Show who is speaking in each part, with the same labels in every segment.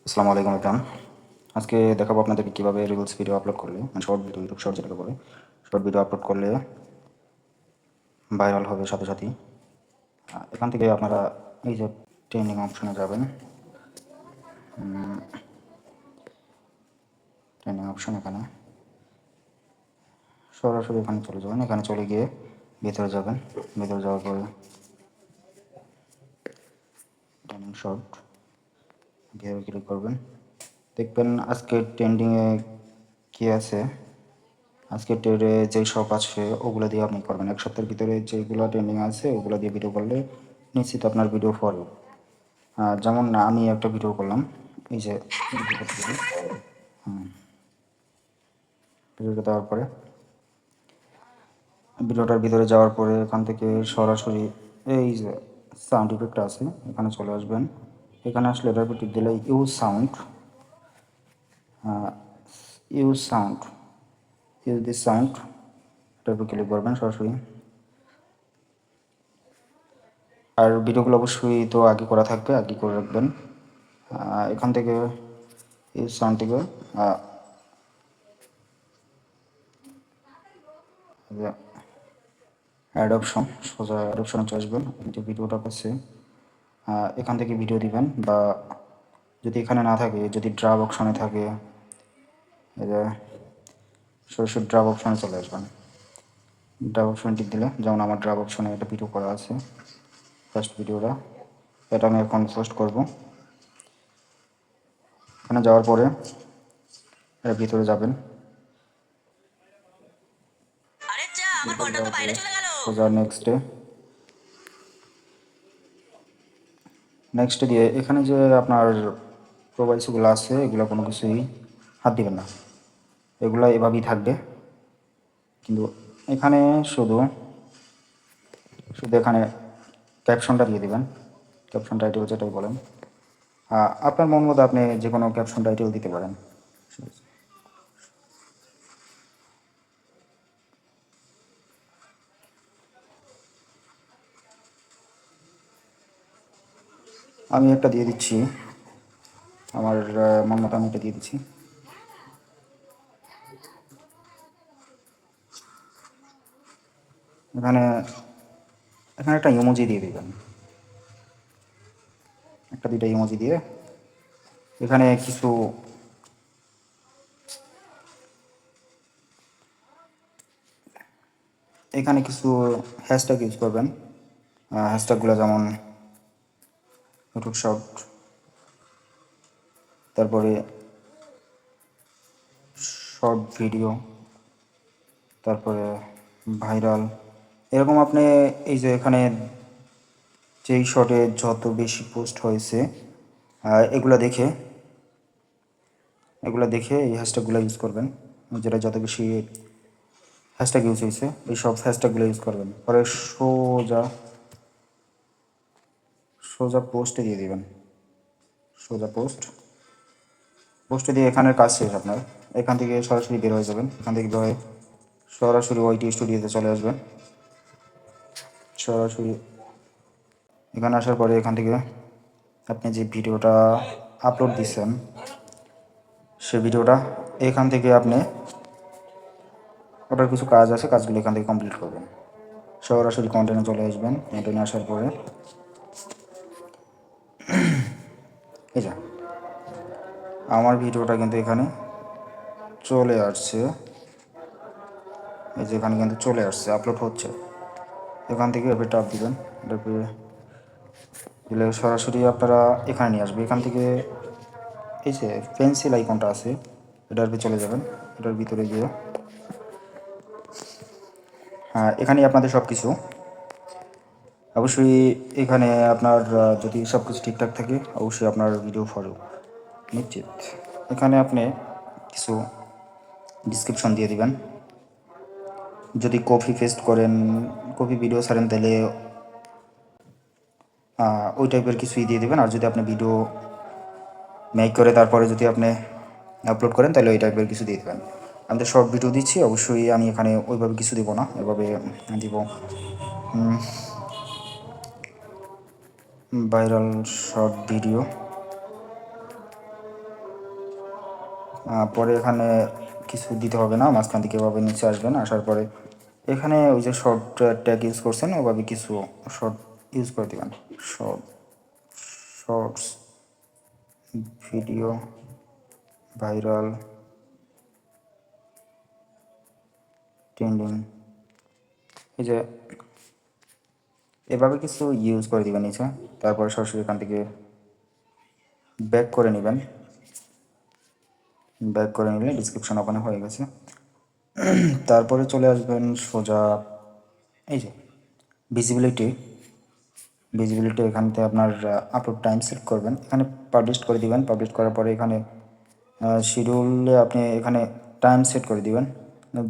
Speaker 1: আসসালামু আলাইকুম এভরিওয়ান। আজকে দেখাবো আপনাদেরকে কীভাবে রিলস ভিডিও আপলোড করলে, মানে শর্ট ভিডিও, ইউটিউব শর্ট যেটাকে বলে, শর্ট ভিডিও আপলোড করলে ভাইরাল হবে সাথে সাথেই। এখান থেকে আপনারা এই যে ট্রেন্ডিং অপশনে যাবেন, ট্রেন্ডিং অপশন এখানে সরাসরি এখানে চলে যাবেন। এখানে চলে গিয়ে ভিতরে যাবেন, ভিতরে যাওয়ার পরে ট্রেন্ডিং শর্ট ভিডিও ক্লিক করবেন। দেখবেন আজকে ট্রেন্ডিংয়ে কী আছে, আজকে ট্রেডে যেই সব আছে ওগুলো দিয়ে আপনি করবেন। এক সপ্তাহের ভিতরে যেগুলো ট্রেন্ডিং আছে ওগুলো দিয়ে ভিডিও করলে নিশ্চিত আপনার ভিডিও ফলো। যেমন আমি একটা ভিডিও করলাম, এই যে ভিডিওটা দেওয়ার পরে, ভিডিওটার ভিতরে যাওয়ার পরে এখান থেকে সরাসরি এই যে সাউন্ড ইফেক্ট আছে এখানে চলে আসবেন। এখানে আসলে এটার উপর টিপ দিলে use sound, use sound, use this sound, এটার উপর ক্লিক করবেন সরাসরি। আর ভিডিওগুলো অবশ্যই তো আগে করা থাকবে, আগে করে রাখবেন। এখান থেকে এই সাউন্ড থেকে অ্যাড অপশন, সোজা অ্যাড অপশনে চলে আসবেন। যে ভিডিওটা পাচ্ছে এখান থেকে ভিডিও দিবেন, বা যদি এখানে না থাকে, যদি ড্রাব অপশনে থাকে, এই যে সরাসরি ড্রাব অপশনে চলে আসবেন। ড্রাব অপশনে টিপ দিলে, যেমন আমার ড্রাব অপশনে একটা ভিডিও করা আছে, ফার্স্ট ভিডিওটা, এটা আমি এখন পোস্ট করব। এখানে যাওয়ার পরে এর ভিতরে যাবেন, সোজা নেক্সটে, নেক্সট দিয়ে এখানে যে আপনার প্রোফাইলসগুলো আছে এগুলো কোনো কিছুই হাত দিবেন না, এগুলো এভাবেই থাকবে। কিন্তু এখানে শুধু শুধু এখানে ক্যাপশনটা দিয়ে দিবেন, ক্যাপশন টাইটেল যেটাই বলেন, আপনার মন মতো আপনি যে কোনো ক্যাপশন টাইটেল দিতে পারেন। আমি একটা দিয়ে দিচ্ছি, আমার মন মতো আমি একটা দিয়ে দিচ্ছি। এখানে এখানে একটা ইমোজি দিয়ে দিবেন, একটা দুইটা ইমোজি দিয়ে এখানে কিছু হ্যাশট্যাগ ইউজ করবেন। হ্যাশট্যাগুলো যেমন ইউটিউব শর্ট, তারপরে শর্ট ভিডিও, তারপরে ভাইরাল, এরকম আপনি এই যে এখানে যেই শর্টে যত বেশি পোস্ট হয়েছে এগুলো দেখে এই হ্যাশট্যাগুলো ইউজ করবেন। যেটা যত বেশি হ্যাশট্যাগ ইউজ হয়েছে এই সব হ্যাশট্যাগুলো ইউজ করবেন। পরে সোজা সোজা পোস্টে দিয়ে দিবেন, সোজা পোস্টে দিয়ে এখানের কাজ শেষ আপনার। এখান থেকে সরাসরি বের হয়ে যাবেন, এখান থেকে বের হয়ে সরাসরি ওয়াইটি স্টুডিওতে চলে আসবেন। সরাসরি এখানে আসার পরে এখান থেকে আপনি যে ভিডিওটা আপলোড দিচ্ছেন সে ভিডিওটা এখান থেকে আপনি ওটার কিছু কাজ আছে, কাজগুলো এখান থেকে কমপ্লিট করবেন। সরাসরি কন্টেন্টে চলে আসবেন। কন্টেন্টে আসার পরে এই যে আমার ভিডিওটা কিন্তু এখানে চলে আসছে, এই যে এখানে কিন্তু চলে আসছে, আপলোড হচ্ছে। এখান থেকে এবার টাপ দিবেন, এটাকে দিলে সরাসরি আপনারা এখানে নিয়ে আসবে। এখান থেকে এই যে পেন্সিল আইকনটা আছে এটার ভিতরে চলে যাবেন, এটার ভিতরে গিয়ে এখানেই আপনাদের সব কিছু। অবশ্যই এখানে আপনার যদি সব কিছু ঠিকঠাক থাকে অবশ্যই আপনার ভিডিও ফলো নিশ্চিত। এখানে আপনি কিছু ডিসক্রিপশন দিয়ে দিবেন। যদি কপি পেস্ট করেন, কপি ভিডিও ছাড়েন তাহলে ওই টাইপের কিছুই দিয়ে দেবেন। আর যদি আপনি ভিডিও মেক করে তারপরে যদি আপনি আপলোড করেন তাহলে ওই টাইপের কিছু দিয়ে দেবেন। আমি তো শর্ট ভিডিও দিচ্ছি, অবশ্যই আমি এখানে ওইভাবে কিছু দেবো না, এভাবে দিব ভাইরাল শর্ট ভিডিও, পরে এখানে কিছু দিতে হবে না, মাঝখান থেকে এভাবে নিচে আসবেন, আসার পরে এখানে ওই যে শর্ট ট্যাগ ইউজ করছেন ওভাবে কিছু শর্ট ইউজ করে দেবেন। শর্টস ভিডিও ভাইরাল ট্রেন্ডিং, এই যে এভাবে কিছু ইউজ করে দিবেন নিচে। তারপরে সরাসরি এখান থেকে ব্যাক করে নেবেন। ব্যাক করে নিলে ডিসক্রিপশন ওখানে হয়ে গেছে। তারপরে চলে আসবেন সোজা এই যে ভিজিবিলিটি এখান থেকে আপনার আপলোড টাইম সেট করবেন, এখানে পাবলিশ করে দিবেন। পাবলিশ করার পরে এখানে শিডিউলে আপনি এখানে টাইম সেট করে দিবেন।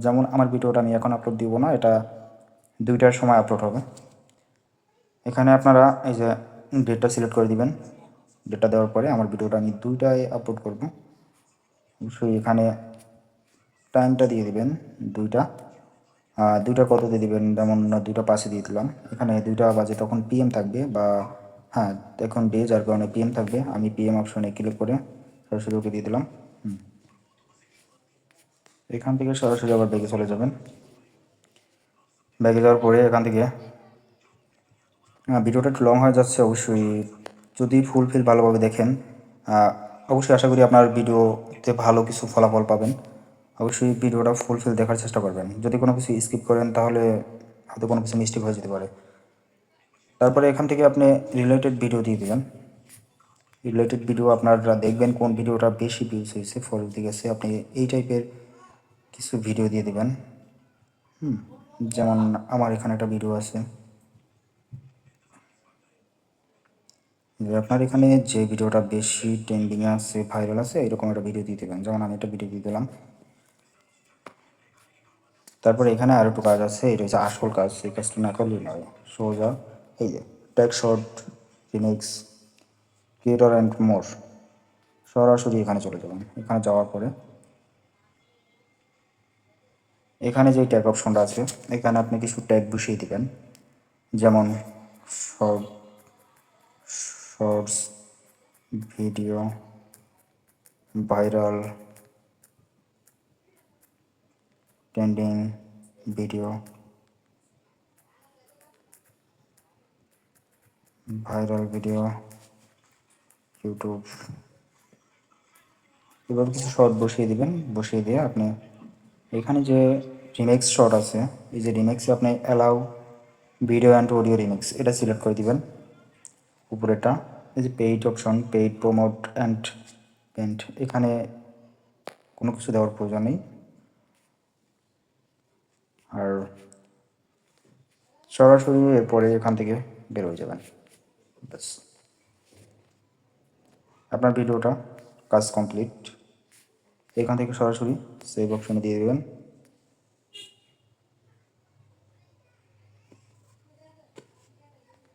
Speaker 1: যেমন আমার ভিডিওটা আমি এখন আপলোড দিব না, এটা 2টার সময় আপলোড হবে। এখানে আপনারা এই যে ডেটটা সিলেক্ট করে দিবেন। ডেটটা দেওয়ার পরে আমার ভিডিওটা আমি 2টায় আপলোড করব। অবশ্যই এখানে টাইমটা দিয়ে দিবেন 2টা। 2টা কত দিয়ে দিবেন, যেমন 2টা 5-এ দিয়ে দিলাম। এখানে 2টা বাজে তখন পিএম থাকবে, বা হ্যাঁ এখন ডে যার কারণে পিএম থাকবে। আমি পিএম অপশনে ক্লিক করে সরাসরি ওকে দিয়ে দিলাম। এখান থেকে সরাসরি আবার ব্যাগে চলে যাবেন। ব্যাগে যাওয়ার পরে এখান থেকে ভিডিওটা একটু লং হয়ে যাচ্ছে, অবশ্যই যদি ফুলফিল ভালোভাবে দেখেন অবশ্যই আশা করি আপনার ভিডিওতে ভালো কিছু ফলাফল পাবেন। অবশ্যই ভিডিওটা ফুলফিল দেখার চেষ্টা করবেন। যদি কোনো কিছু স্কিপ করেন তাহলে হয়তো কোনো কিছু মিস্টেক হয়ে যেতে পারে। তারপরে এখান থেকে আপনি রিলেটেড ভিডিও দিয়ে দেবেন। রিলেটেড ভিডিও আপনারা দেখবেন কোন ভিডিওটা বেশি ভিউজ হয়েছে, ফলোর দিকে গেছে, আপনি এই টাইপের কিছু ভিডিও দিয়ে দেবেন। যেমন আমার এখানে একটা ভিডিও আছে, আপনার এখানে যে ভিডিওটা বেশি ট্রেন্ডিংয়ে আছে, ভাইরাল আছে, এরকম একটা ভিডিও দিয়ে দেবেন। যেমন আমি একটা ভিডিও দিয়ে দিলাম। তারপরে এখানে আরও একটু কাজ আছে, এটা হচ্ছে আসল কাজ। এই কাজটা না করলেই নয়। সোজা এই যে tag short remix creator and more, সরাসরি এখানে চলে যাবেন। এখানে যাওয়ার পরে এখানে যে ট্যাগ অপশনটা আছে, এখানে আপনি কিছু ট্যাগ বসিয়ে দিবেন। যেমন shorts video viral trending video viral video YouTube, এবার কিছু শর্ট বসিয়ে দিবেন। বসিয়ে দিয়ে আপনি এখানে যে রিমিক্স শর্ট আছে, এই যে রিমিক্সে আপনি allow video and audio remix, এটা সিলেক্ট করে দিবেন। উপরেটা এই যে paid option, paid promote and পেন্ট, এখানে কোনো কিছু দেওয়ার প্রয়োজন নেই। আর সরাসরি এরপরে এখান থেকে বের হয়ে যাবেন। ব্যাস, আপনার ভিডিওটা কাজ কমপ্লিট। এখান থেকে সরাসরি সেভ অপশনে দিয়ে দেবেন।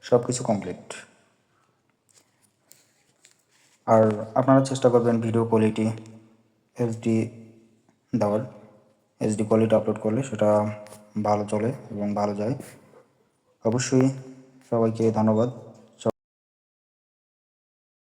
Speaker 1: সব কিছু কমপ্লিট। আর আপনারা চেষ্টা করবেন ভিডিও কোয়ালিটি এইচডি দেওয়ার। এইচডি কোয়ালিটি আপলোড করলে সেটা ভালো চলে এবং ভালো যায়। অবশ্যই সবাইকে ধন্যবাদ।